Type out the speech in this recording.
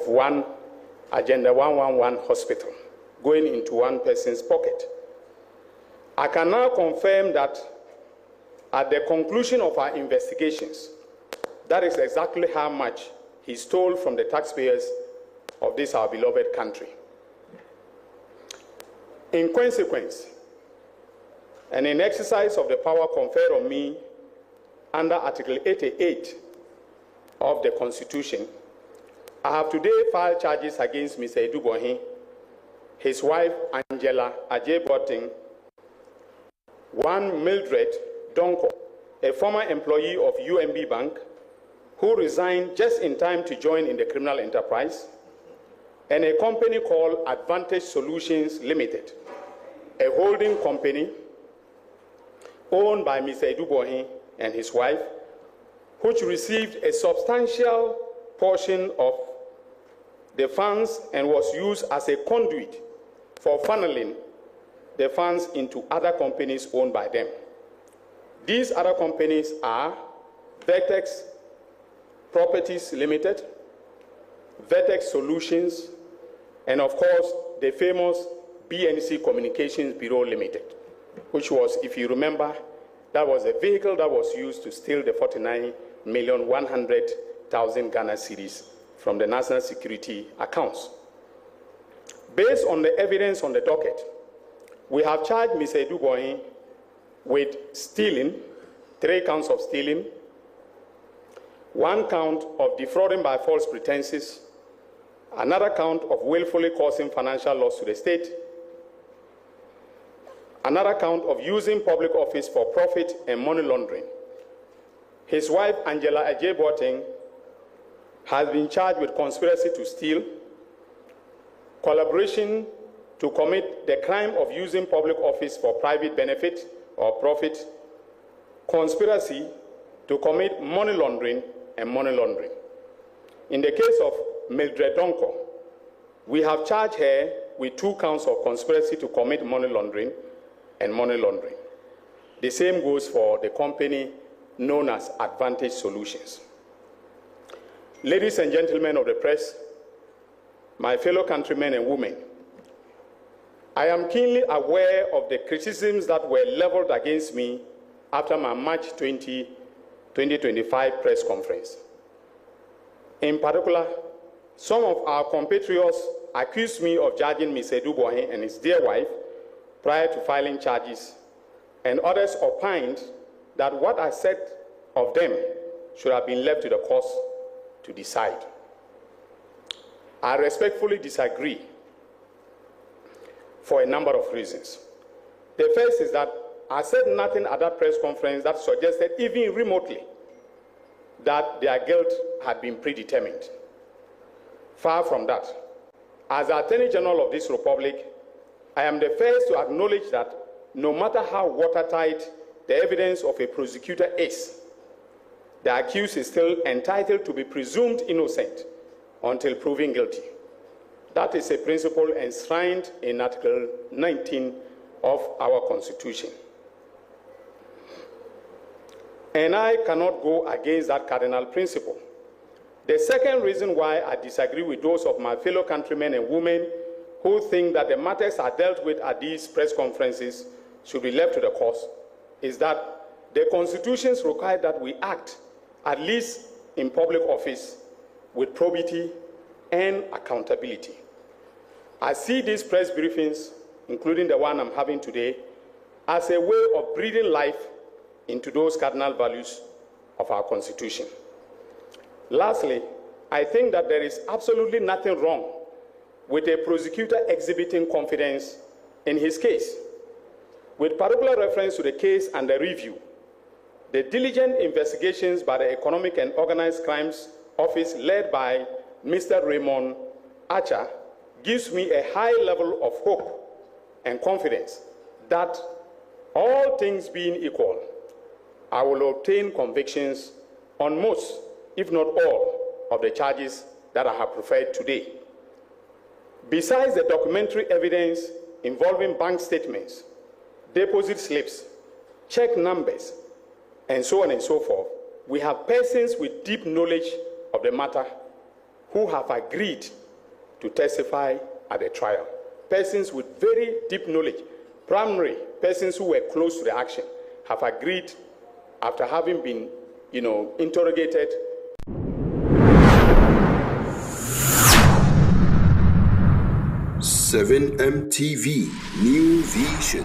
one Agenda 111 hospital going into one person's pocket. I can now confirm that at the conclusion of our investigations, that is exactly how much he stole from the taxpayers of this our beloved country. In consequence, and in exercise of the power conferred on me under Article 88 of the Constitution, I have today filed charges against Mr. Adu Boahen, his wife Angela Adu Boahen, one Mildred Donko, a former employee of UMB Bank, who resigned just in time to join in the criminal enterprise, and a company called Advantage Solutions Limited, a holding company owned by Mr. Adu Boahen and his wife, which received a substantial portion of the funds and was used as a conduit for funneling the funds into other companies owned by them. These other companies are Vertex Properties Limited, Vertex Solutions, and of course, the famous BNC Communications Bureau Limited, which was, if you remember, that was a vehicle that was used to steal the 49,100,000 Ghana cedis from the national security accounts. Based on the evidence on the docket, we have charged Mr. Adu Boahen with stealing, 3 counts of stealing, 1 count of defrauding by false pretenses, another count of willfully causing financial loss to the state, another count of using public office for profit and money laundering. His wife, Angela Adu Boahen, has been charged with conspiracy to steal, collaboration to commit the crime of using public office for private benefit or profit, conspiracy to commit money laundering and money laundering. In the case of Mildred Donko, we have charged her with 2 counts of conspiracy to commit money laundering and money laundering. The same goes for the company known as Advantage Solutions. Ladies and gentlemen of the press, my fellow countrymen and women, I am keenly aware of the criticisms that were leveled against me after my March 2025 press conference. In particular, some of our compatriots accused me of judging Mr. Adu Boahen and his dear wife prior to filing charges, and others opined that what I said of them should have been left to the courts to decide. I respectfully disagree for a number of reasons. The first is that I said nothing at that press conference that suggested even remotely that their guilt had been predetermined. Far from that. As the Attorney General of this Republic, I am the first to acknowledge that no matter how watertight the evidence of a prosecutor is, the accused is still entitled to be presumed innocent until proven guilty. That is a principle enshrined in Article 19 of our Constitution. And I cannot go against that cardinal principle. The second reason why I disagree with those of my fellow countrymen and women who think that the matters are dealt with at these press conferences should be left to the courts is that the constitutions require that we act, at least in public office, with probity and accountability. I see these press briefings, including the one I'm having today, as a way of breathing life into those cardinal values of our Constitution. Lastly, I think that there is absolutely nothing wrong with a prosecutor exhibiting confidence in his case. With particular reference to the case under review, the diligent investigations by the Economic and Organized Crimes Office led by Mr. Raymond Archer gives me a high level of hope and confidence that, all things being equal, I will obtain convictions on most, if not all, of the charges that I have preferred today. Besides the documentary evidence involving bank statements, deposit slips, check numbers, and so on and so forth, we have persons with deep knowledge of the matter who have agreed to testify at the trial. Persons with very deep knowledge, primary persons who were close to the action, have agreed after having been, interrogated. MTV New Vision.